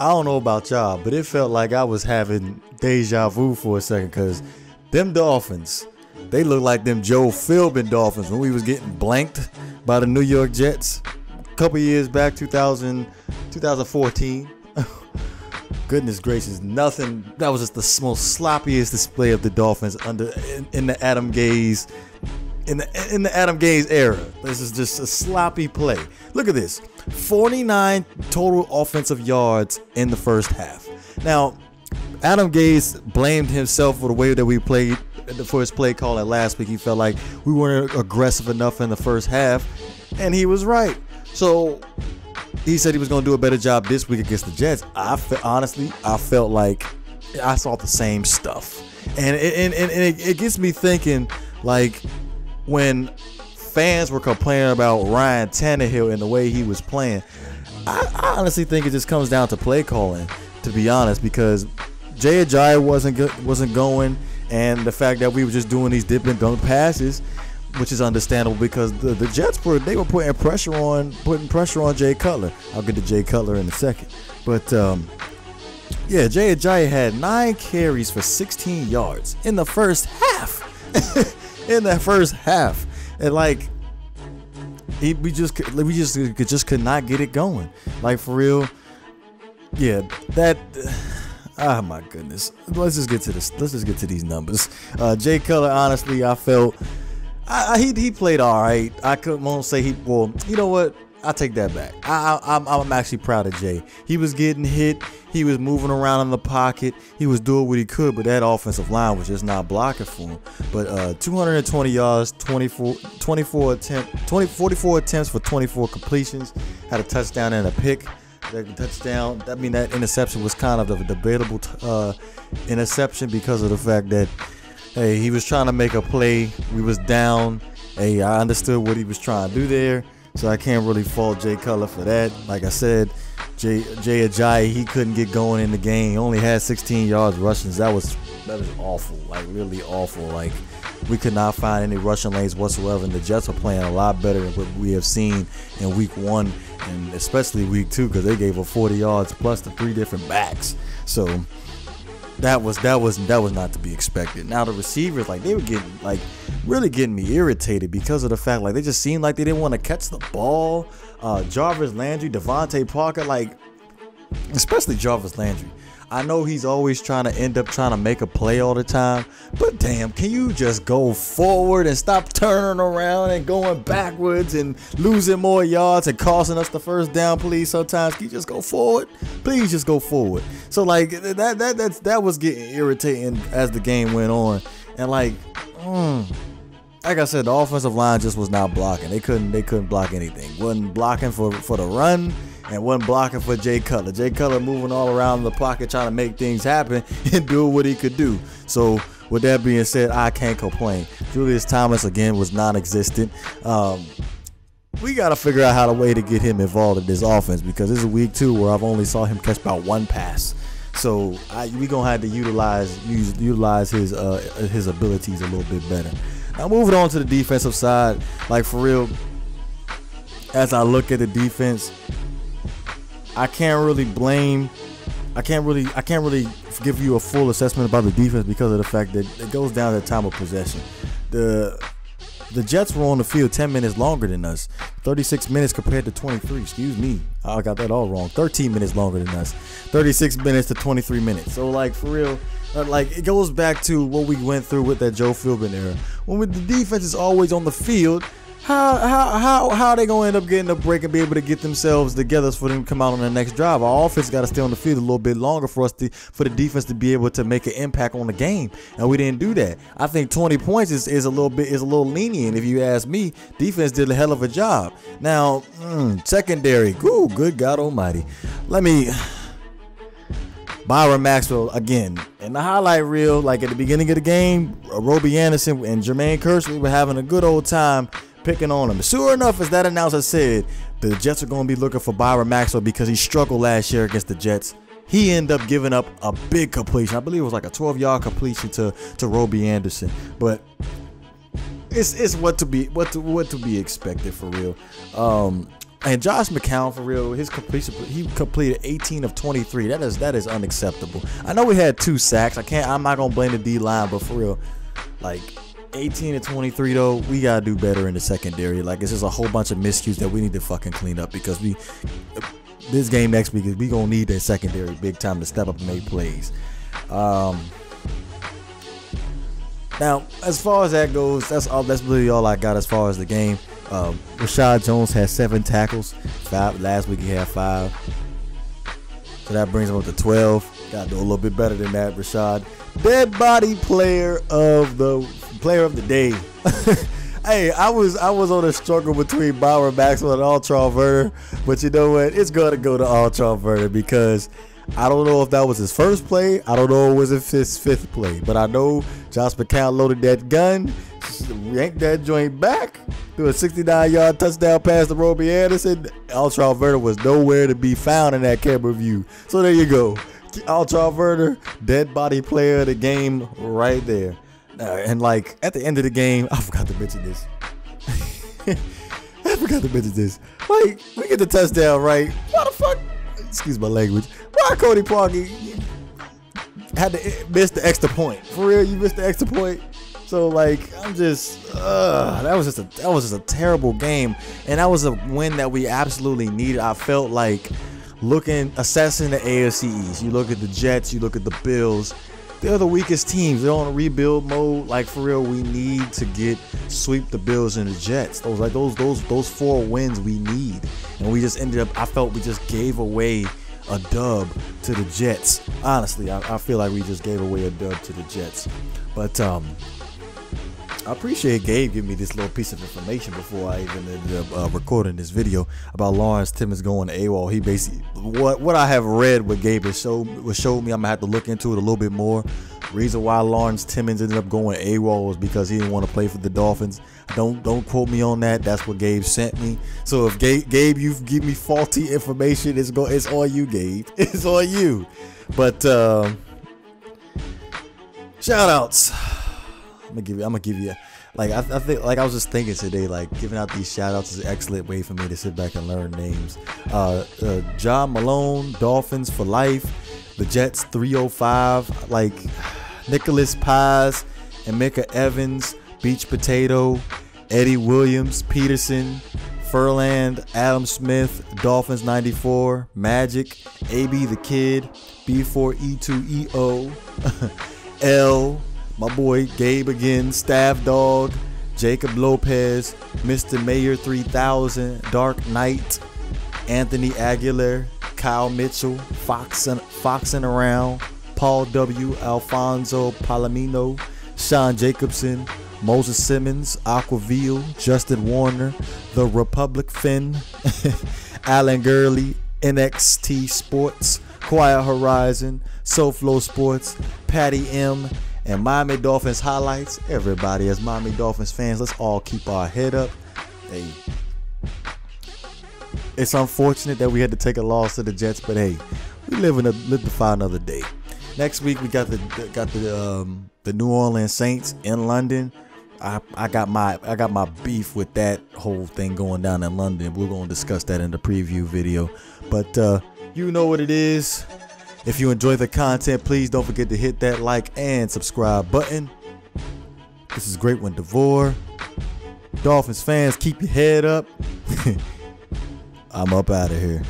I don't know about y'all, but it felt like I was having deja vu for a second, because them Dolphins, they look like them Joe Philbin Dolphins when we was getting blanked by the New York Jets a couple years back, 2014. Goodness gracious, nothing. That was just the most sloppiest display of the Dolphins in the Adam Gase in the Adam Gase era. This is just a sloppy play. Look at this. 49 total offensive yards in the first half. Now, Adam Gase blamed himself for the way that we played for his play calling last week. He felt like we weren't aggressive enough in the first half, and he was right. So he said he was going to do a better job this week against the Jets. Honestly, I felt like I saw the same stuff, and it gets me thinking, like, when fans were complaining about Ryan Tannehill and the way he was playing, I honestly think it just comes down to play calling, to be honest, because Jay Ajayi wasn't going, and the fact that we were just doing these dip and dunk passes, which is understandable because the Jets were putting pressure on Jay Cutler. I'll get to Jay Cutler in a second, but yeah, Jay Ajayi had 9 carries for 16 yards in the first half. In that first half, and like we just could not get it going, like, for real. Yeah, that. Oh my goodness. Let's just get to this. Let's just get to these numbers. Jay Cutler, honestly, I felt he played all right. I won't say he. Well, you know what? I take that back. I'm actually proud of Jay. He was getting hit. He was moving around in the pocket. He was doing what he could, but that offensive line was just not blocking for him. But 220 yards, 44 attempts for 24 completions. Had a touchdown and a pick. That interception was kind of a debatable interception because of the fact that, hey, he was trying to make a play. We was down. Hey, I understood what he was trying to do there. So I can't really fault Jay Cutler for that. Like I said, Jay Ajayi, he couldn't get going in the game. He only had 16 yards rushing. That was awful, like really awful. Like, we could not find any rushing lanes whatsoever, and the Jets are playing a lot better than what we have seen in week 1 and especially week 2, because they gave up 40 yards plus the 3 different backs. So that was not to be expected. Now the receivers, like, they were really getting me irritated because of the fact, like, they just seemed like they didn't want to catch the ball. Jarvis Landry, Devontae Parker, like, especially Jarvis Landry. I know he's always trying to make a play all the time, but damn, can you just go forward and stop turning around and going backwards and losing more yards and costing us the first down, please? Sometimes can you just go forward? Please just go forward. So, like, that was getting irritating as the game went on, and like I said, the offensive line just was not blocking. They couldn't block anything. Wasn't blocking for the run, and wasn't blocking for Jay Cutler. Jay Cutler moving all around the pocket trying to make things happen and do what he could do. So with that being said, I can't complain. Julius Thomas, again, was non-existent. We got to figure out how to way to get him involved in this offense, because this is week 2 where I've only saw him catch about 1 pass. So we gonna have to utilize his abilities a little bit better. Now moving on to the defensive side, like, for real, as I look at the defense, I can't really give you a full assessment about the defense because of the fact that it goes down to time of possession. The Jets were on the field 10 minutes longer than us. 36 minutes compared to 23. Excuse me. I got that all wrong. 13 minutes longer than us. 36 minutes to 23 minutes. So, like, for real, like, it goes back to what we went through with that Joe Philbin era. When the defense is always on the field, how are they going to end up getting a break and be able to get themselves together for them to come out on the next drive? Our offense got to stay on the field a little bit longer for the defense to be able to make an impact on the game, and we didn't do that. I think 20 points is a little lenient, if you ask me. Defense did a hell of a job. Now, secondary, good God Almighty. Byron Maxwell, again, in the highlight reel, like at the beginning of the game, Roby Anderson and Jermaine Kearsley were having a good old time picking on him. Sure enough, as that announcer said, the Jets are going to be looking for Byron Maxwell because he struggled last year against the Jets. He ended up giving up a big completion. I believe it was like a 12-yard completion to Roby Anderson. But it's what to be expected, for real. And Josh McCown, for real, his completion, he completed 18 of 23. That is unacceptable. I know we had 2 sacks. I'm not gonna blame the D line, but for real, like 18 to 23 though, we gotta do better in the secondary. Like, it's just a whole bunch of miscues that we need to fucking clean up, because this game next week, we gonna need that secondary big time to step up and make plays. Now, as far as that goes, that's really all I got as far as the game. Rashad Jones had 7 tackles. Last week he had 5. So that brings him up to 12. Gotta do a little bit better than that, Rashad. Dead body player of the day. Hey, I was on a struggle between Byron Maxwell and Altrell Verner, but you know what? It's gonna go to Altrell Verner, because I don't know if that was his first play. I don't know if it was his 5th play, but I know Josh McCown loaded that gun, yanked that joint back, threw a 69-yard touchdown pass to Roby Anderson. Altrell Verner was nowhere to be found in that camera view. So there you go. Altrell Verner, dead body player of the game right there. And like at the end of the game, I forgot to mention this. Like, we get the touchdown, right? Why the fuck? Excuse my language. Why Cody Parkey had to miss the extra point? For real, you missed the extra point. So like, I'm just that was just a terrible game, and that was a win that we absolutely needed. I felt like assessing the AFC East. You look at the Jets, you look at the Bills. They're the weakest teams. They're on a rebuild mode. Like, for real, we need to sweep the Bills and the Jets. Those 4 wins we need, and we just ended up. I felt we just gave away a dub to the Jets. Honestly, I feel like we just gave away a dub to the Jets. But I appreciate Gabe giving me this little piece of information before I even ended up recording this video about Lawrence Timmons going to AWOL. He basically, what I have read, what Gabe has showed me, I'm gonna have to look into it a little bit more. Reason why Lawrence Timmons ended up going to AWOL was because he didn't want to play for the Dolphins. Don't quote me on that. That's what Gabe sent me. So if Gabe, you give me faulty information, it's on you, Gabe. It's on you. But shout outs. I'm gonna give you like I think, like, I was just thinking today, like, giving out these shout outs is an excellent way for me to sit back and learn names. John Malone, Dolphins for life. The Jets 305, like Nicholas Paz and Micah Evans, Beach Potato, Eddie Williams, Peterson, Furland, Adam Smith, Dolphins 94, Magic, AB the Kid, B4E2EO, L, my boy Gabe again, Staff Dog, Jacob Lopez, Mr. Mayor 3000, Dark Knight, Anthony Aguilar, Kyle Mitchell, Foxing Around, Paul W, Alfonso Palomino, Sean Jacobson, Moses Simmons, Aquaville, Justin Warner, The Republic Finn, Alan Gurley, NXT Sports, Quiet Horizon, SoFlo Sports, Patty M, and Miami Dolphins highlights. Everybody, as Miami Dolphins fans, let's all keep our head up. Hey, it's unfortunate that we had to take a loss to the Jets, but hey, we live to find another day. Next week we got the New Orleans Saints in London. I got my beef with that whole thing going down in London. We're gonna discuss that in the preview video. But you know what it is. If you enjoy the content, please don't forget to hit that like and subscribe button. This is GreatOne DeVore. Dolphins fans, keep your head up. I'm up out of here.